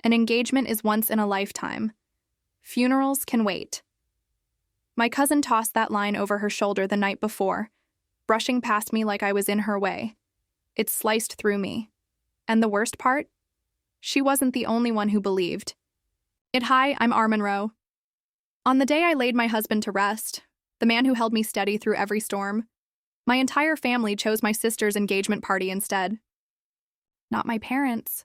An engagement is once in a lifetime. Funerals can wait. My cousin tossed that line over her shoulder the night before, brushing past me like I was in her way. It sliced through me. And the worst part? She wasn't the only one who believed. Hi, I'm Monroe. On the day I laid my husband to rest, the man who held me steady through every storm, my entire family chose my sister's engagement party instead. Not my parents.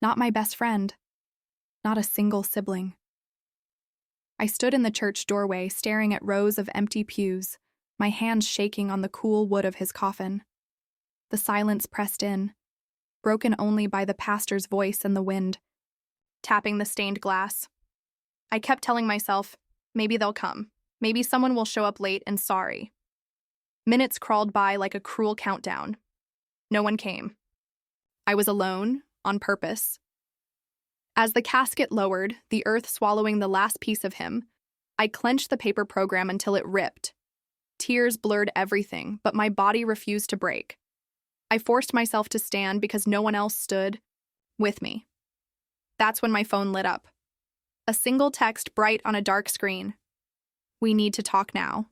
Not my best friend. Not a single sibling. I stood in the church doorway staring at rows of empty pews, my hands shaking on the cool wood of his coffin. The silence pressed in, broken only by the pastor's voice and the wind, tapping the stained glass. I kept telling myself, maybe they'll come. Maybe someone will show up late and sorry. Minutes crawled by like a cruel countdown. No one came. I was alone, on purpose. As the casket lowered, the earth swallowing the last piece of him, I clenched the paper program until it ripped. Tears blurred everything, but my body refused to break. I forced myself to stand because no one else stood with me. That's when my phone lit up. A single text bright on a dark screen. We need to talk now.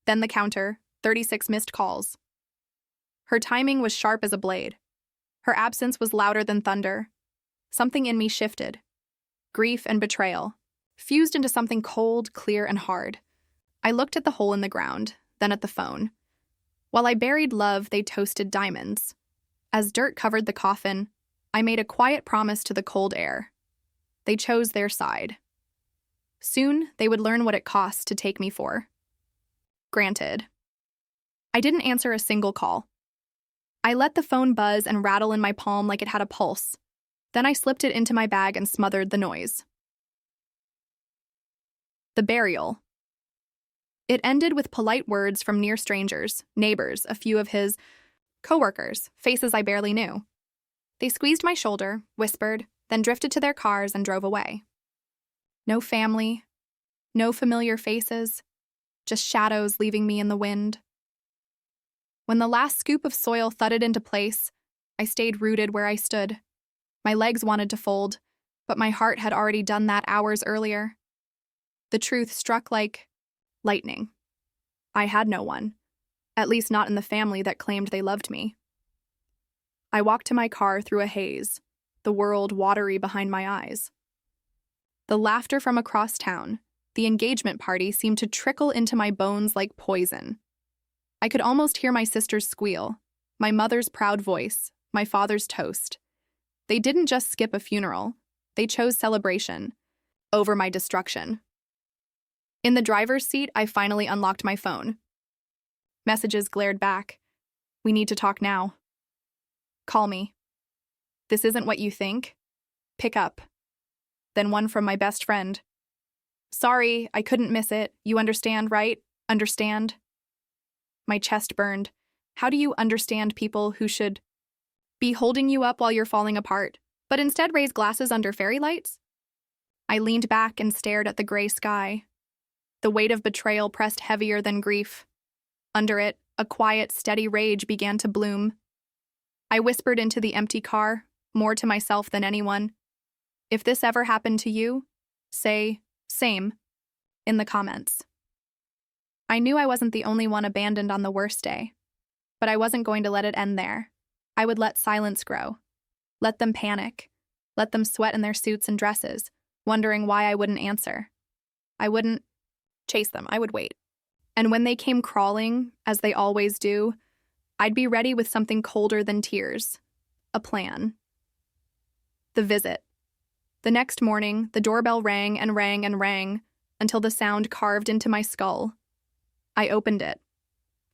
Then the counter, 36 missed calls. Her timing was sharp as a blade. Her absence was louder than thunder. Something in me shifted. Grief and betrayal, fused into something cold, clear, and hard. I looked at the hole in the ground, then at the phone. While I buried love, they toasted diamonds. As dirt covered the coffin, I made a quiet promise to the cold air. They chose their side. Soon, they would learn what it costs to take me for. Granted. I didn't answer a single call. I let the phone buzz and rattle in my palm like it had a pulse. Then I slipped it into my bag and smothered the noise. The burial. It ended with polite words from near strangers, neighbors, a few of his coworkers, faces I barely knew. They squeezed my shoulder, whispered, then drifted to their cars and drove away. No family, no familiar faces, just shadows leaving me in the wind. When the last scoop of soil thudded into place, I stayed rooted where I stood. My legs wanted to fold, but my heart had already done that hours earlier. The truth struck like lightning. I had no one, at least not in the family that claimed they loved me. I walked to my car through a haze, the world watery behind my eyes. The laughter from across town, the engagement party, seemed to trickle into my bones like poison. I could almost hear my sister's squeal, my mother's proud voice, my father's toast. They didn't just skip a funeral, they chose celebration over my destruction. In the driver's seat, I finally unlocked my phone. Messages glared back. We need to talk now. Call me. This isn't what you think. Pick up. Then one from my best friend. Sorry, I couldn't miss it. You understand, right? Understand? My chest burned. How do you understand people who should be holding you up while you're falling apart, but instead raise glasses under fairy lights? I leaned back and stared at the gray sky. The weight of betrayal pressed heavier than grief. Under it, a quiet, steady rage began to bloom. I whispered into the empty car, more to myself than anyone. If this ever happened to you, say, same, in the comments. I knew I wasn't the only one abandoned on the worst day, but I wasn't going to let it end there. I would let silence grow. Let them panic. Let them sweat in their suits and dresses, wondering why I wouldn't answer. I wouldn't chase them, I would wait. And when they came crawling, as they always do, I'd be ready with something colder than tears. A plan. The visit. The next morning, the doorbell rang and rang and rang until the sound carved into my skull. I opened it.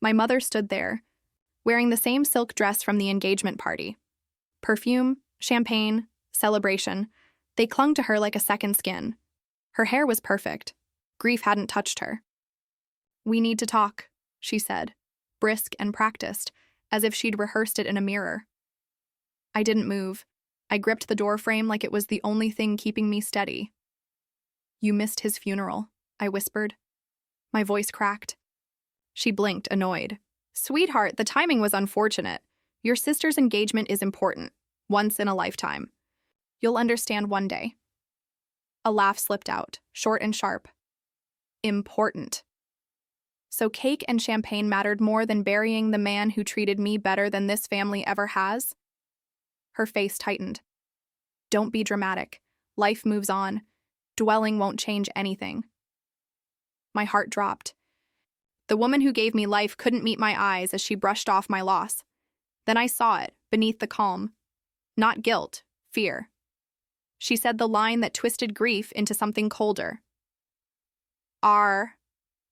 My mother stood there, wearing the same silk dress from the engagement party. Perfume, champagne, celebration. They clung to her like a second skin. Her hair was perfect. Grief hadn't touched her. We need to talk, she said, brisk and practiced, as if she'd rehearsed it in a mirror. I didn't move. I gripped the door frame like it was the only thing keeping me steady. You missed his funeral, I whispered. My voice cracked. She blinked, annoyed. Sweetheart, the timing was unfortunate. Your sister's engagement is important, once in a lifetime. You'll understand one day. A laugh slipped out, short and sharp. Important. So cake and champagne mattered more than burying the man who treated me better than this family ever has? Her face tightened. Don't be dramatic. Life moves on. Dwelling won't change anything. My heart dropped. The woman who gave me life couldn't meet my eyes as she brushed off my loss. Then I saw it, beneath the calm. Not guilt, fear. She said the line that twisted grief into something colder.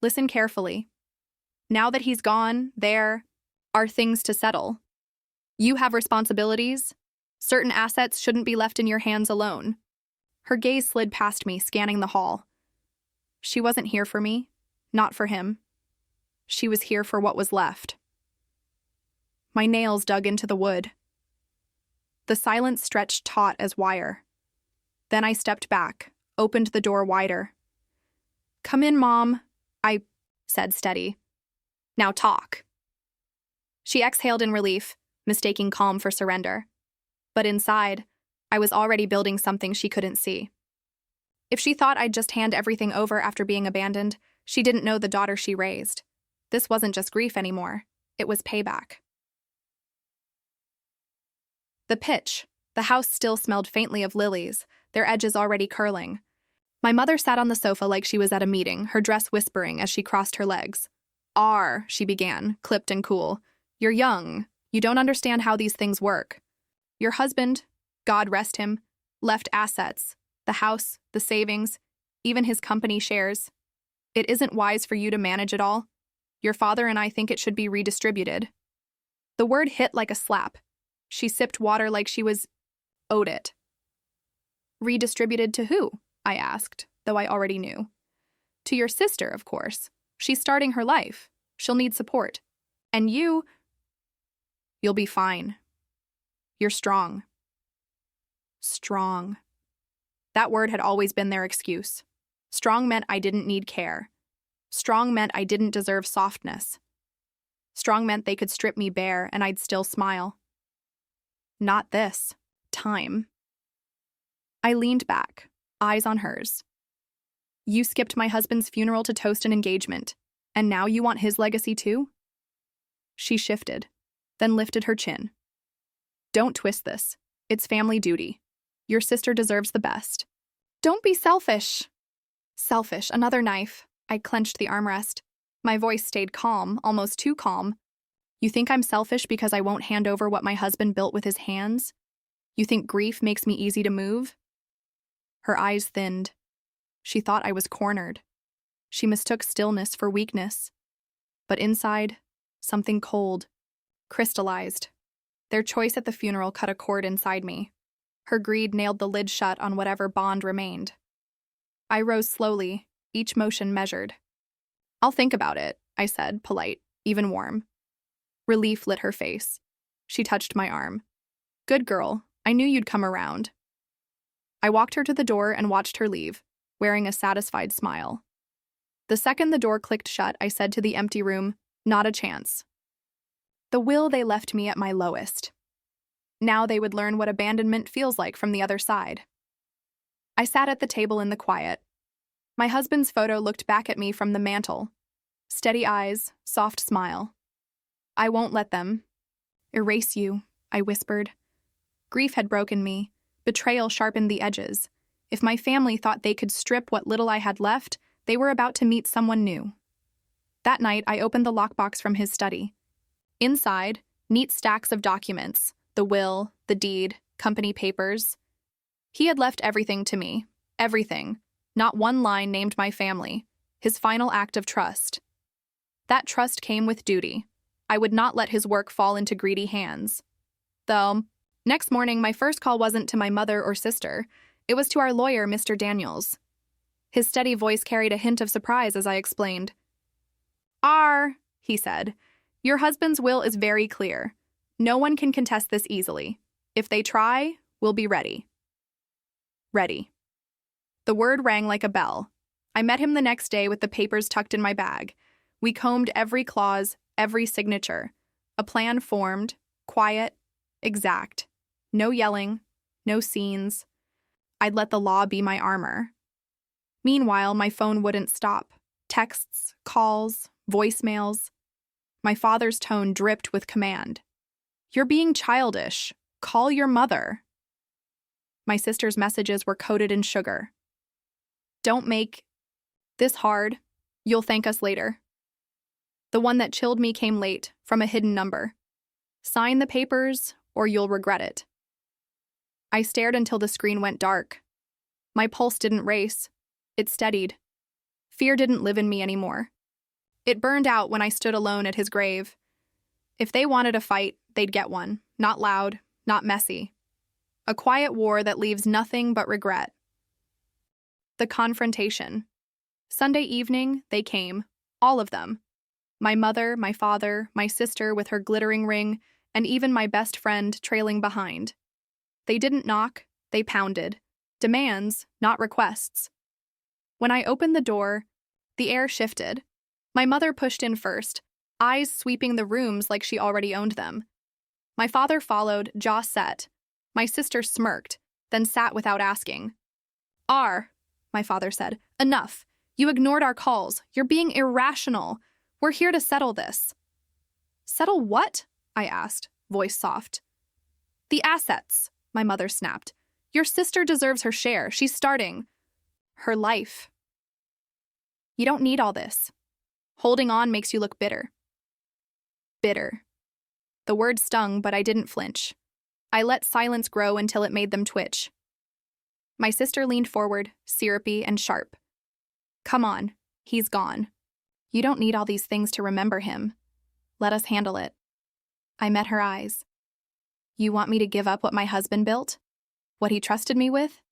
Listen carefully. Now that he's gone, there are things to settle. You have responsibilities. Certain assets shouldn't be left in your hands alone. Her gaze slid past me, scanning the hall. She wasn't here for me, not for him. She was here for what was left. My nails dug into the wood. The silence stretched taut as wire. Then I stepped back, opened the door wider. Come in, Mom, I said steady. Now talk. She exhaled in relief, mistaking calm for surrender. But inside, I was already building something she couldn't see. If she thought I'd just hand everything over after being abandoned, she didn't know the daughter she raised. This wasn't just grief anymore. It was payback. The pitch. The house still smelled faintly of lilies, their edges already curling. My mother sat on the sofa like she was at a meeting, her dress whispering as she crossed her legs. She began, clipped and cool. You're young. You don't understand how these things work. Your husband, God rest him, left assets, the house, the savings, even his company shares. It isn't wise for you to manage it all. Your father and I think it should be redistributed. The word hit like a slap. She sipped water like she was owed it. Redistributed to who? I asked, though I already knew. To your sister, of course. She's starting her life. She'll need support. And you'll be fine. You're strong. Strong. That word had always been their excuse. Strong meant I didn't need care. Strong meant I didn't deserve softness. Strong meant they could strip me bare and I'd still smile. Not this time. I leaned back, eyes on hers. You skipped my husband's funeral to toast an engagement, and now you want his legacy too? She shifted, then lifted her chin. Don't twist this. It's family duty. Your sister deserves the best. Don't be selfish. Selfish, another knife. I clenched the armrest. My voice stayed calm, almost too calm. You think I'm selfish because I won't hand over what my husband built with his hands? You think grief makes me easy to move? Her eyes thinned. She thought I was cornered. She mistook stillness for weakness. But inside, something cold, crystallized. Their choice at the funeral cut a cord inside me. Her greed nailed the lid shut on whatever bond remained. I rose slowly, each motion measured. I'll think about it, I said, polite, even warm. Relief lit her face. She touched my arm. Good girl, I knew you'd come around. I walked her to the door and watched her leave, wearing a satisfied smile. The second the door clicked shut, I said to the empty room, not a chance. The will they left me at my lowest. Now they would learn what abandonment feels like from the other side. I sat at the table in the quiet. My husband's photo looked back at me from the mantel. Steady eyes, soft smile. I won't let them erase you, I whispered. Grief had broken me. Betrayal sharpened the edges. If my family thought they could strip what little I had left, they were about to meet someone new. That night, I opened the lockbox from his study. Inside, neat stacks of documents, the will, the deed, company papers. He had left everything to me. Everything. Not one line named my family. His final act of trust. That trust came with duty. I would not let his work fall into greedy hands. Though, next morning, my first call wasn't to my mother or sister. It was to our lawyer, Mr. Daniels. His steady voice carried a hint of surprise as I explained. He said, your husband's will is very clear. No one can contest this easily. If they try, we'll be ready. Ready. The word rang like a bell. I met him the next day with the papers tucked in my bag. We combed every clause, every signature. A plan formed, quiet, exact. No yelling, no scenes. I'd let the law be my armor. Meanwhile, my phone wouldn't stop. Texts, calls, voicemails. My father's tone dripped with command. "You're being childish. Call your mother." My sister's messages were coated in sugar. "Don't make this hard. You'll thank us later." The one that chilled me came late, from a hidden number. "Sign the papers, or you'll regret it." I stared until the screen went dark. My pulse didn't race. It steadied. Fear didn't live in me anymore. It burned out when I stood alone at his grave. If they wanted a fight, they'd get one. Not loud, not messy. A quiet war that leaves nothing but regret. The confrontation. Sunday evening, they came. All of them. My mother, my father, my sister with her glittering ring, and even my best friend trailing behind. They didn't knock, they pounded. Demands, not requests. When I opened the door, the air shifted. My mother pushed in first, eyes sweeping the rooms like she already owned them. My father followed, jaw set. My sister smirked, then sat without asking. My father said, "Enough. You ignored our calls. You're being irrational. We're here to settle this." "Settle what?" I asked, voice soft. "The assets," my mother snapped. "Your sister deserves her share. She's starting her life. You don't need all this. Holding on makes you look bitter." Bitter. The word stung, but I didn't flinch. I let silence grow until it made them twitch. My sister leaned forward, syrupy and sharp. "Come on, he's gone. You don't need all these things to remember him. Let us handle it." I met her eyes. "You want me to give up what my husband built? What he trusted me with?"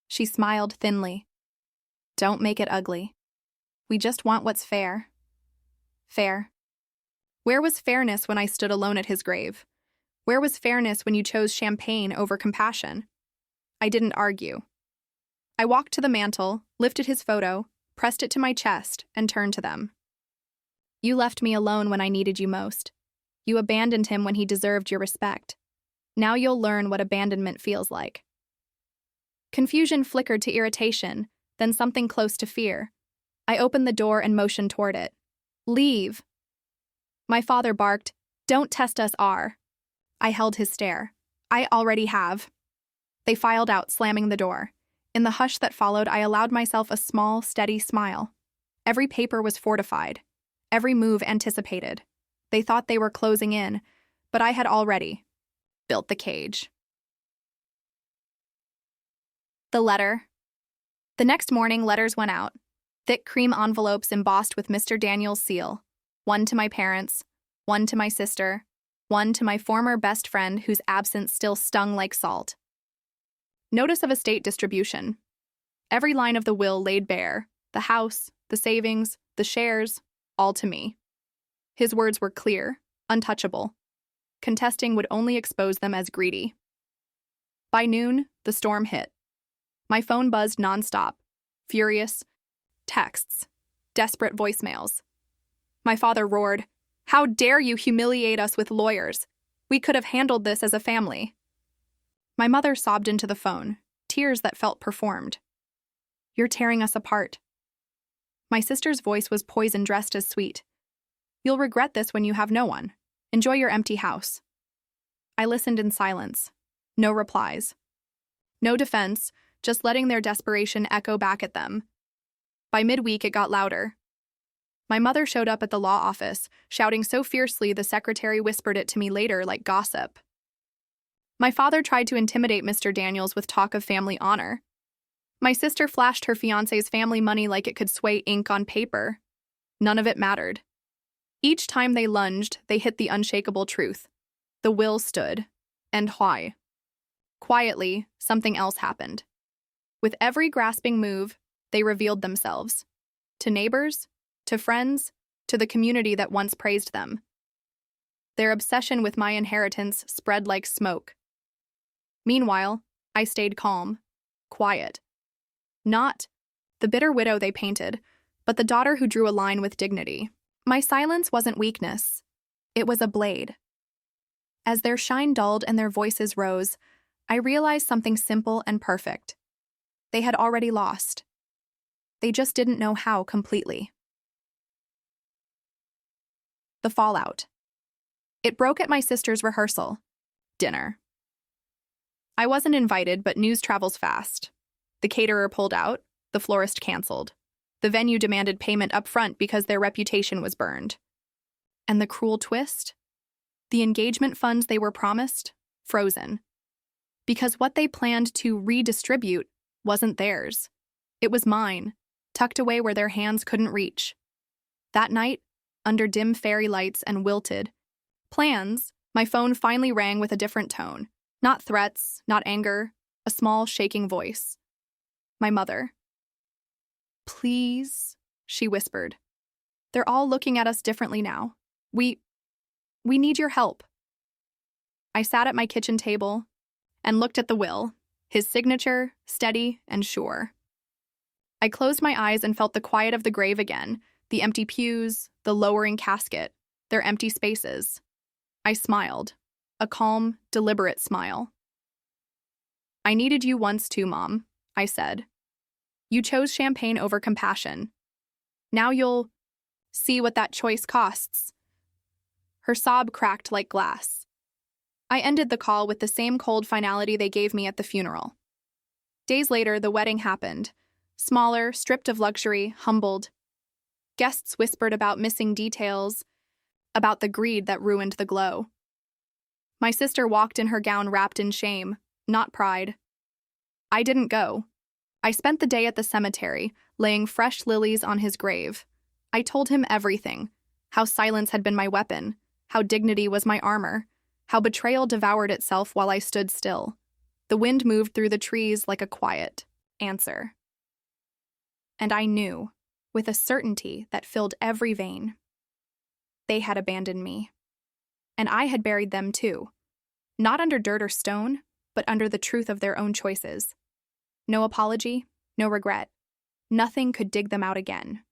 She smiled thinly. "Don't make it ugly. We just want what's fair." Fair. Where was fairness when I stood alone at his grave? Where was fairness when you chose champagne over compassion? I didn't argue. I walked to the mantel, lifted his photo, pressed it to my chest, and turned to them. "You left me alone when I needed you most. You abandoned him when he deserved your respect. Now you'll learn what abandonment feels like." Confusion flickered to irritation, then something close to fear. I opened the door and motioned toward it. "Leave." My father barked, "Don't test us, R." I held his stare. "I already have." They filed out, slamming the door. In the hush that followed, I allowed myself a small, steady smile. Every paper was fortified. Every move anticipated. They thought they were closing in, but I had already built the cage. The letter. The next morning, letters went out. Thick cream envelopes embossed with Mr. Daniel's seal. One to my parents, one to my sister, one to my former best friend whose absence still stung like salt. Notice of estate distribution. Every line of the will laid bare, the house, the savings, the shares, all to me. His words were clear, untouchable. Contesting would only expose them as greedy. By noon, the storm hit. My phone buzzed nonstop, furious, texts, desperate voicemails. My father roared, "How dare you humiliate us with lawyers? We could have handled this as a family." My mother sobbed into the phone, tears that felt performed. "You're tearing us apart." My sister's voice was poison dressed as sweet. "You'll regret this when you have no one. Enjoy your empty house." I listened in silence. No replies. No defense, just letting their desperation echo back at them. By midweek, it got louder. My mother showed up at the law office, shouting so fiercely the secretary whispered it to me later like gossip. My father tried to intimidate Mr. Daniels with talk of family honor. My sister flashed her fiancé's family money like it could sway ink on paper. None of it mattered. Each time they lunged, they hit the unshakable truth. The will stood. And why? Quietly, something else happened. With every grasping move, they revealed themselves. To neighbors, to friends, to the community that once praised them. Their obsession with my inheritance spread like smoke. Meanwhile, I stayed calm, quiet. Not the bitter widow they painted, but the daughter who drew a line with dignity. My silence wasn't weakness. It was a blade. As their shine dulled and their voices rose, I realized something simple and perfect. They had already lost. They just didn't know how completely. The fallout. It broke at my sister's rehearsal. Dinner. I wasn't invited, but news travels fast. The caterer pulled out, the florist canceled. The venue demanded payment up front because their reputation was burned. And the cruel twist? The engagement funds they were promised? Frozen. Because what they planned to redistribute wasn't theirs. It was mine, tucked away where their hands couldn't reach. That night, under dim fairy lights and wilted plans, my phone finally rang with a different tone. Not threats, not anger, a small, shaking voice. My mother. "Please," she whispered. "They're all looking at us differently now. We need your help." I sat at my kitchen table and looked at the will, his signature, steady and sure. I closed my eyes and felt the quiet of the grave again, the empty pews, the lowering casket, their empty spaces. I smiled, a calm, deliberate smile. "I needed you once too, Mom," I said. "You chose champagne over compassion. Now you'll see what that choice costs." Her sob cracked like glass. I ended the call with the same cold finality they gave me at the funeral. Days later, the wedding happened. Smaller, stripped of luxury, humbled. Guests whispered about missing details, about the greed that ruined the glow. My sister walked in her gown wrapped in shame, not pride. I didn't go. I spent the day at the cemetery, laying fresh lilies on his grave. I told him everything, how silence had been my weapon, how dignity was my armor, how betrayal devoured itself while I stood still. The wind moved through the trees like a quiet answer. And I knew, with a certainty that filled every vein, they had abandoned me. And I had buried them too, not under dirt or stone, but under the truth of their own choices. No apology, no regret. Nothing could dig them out again.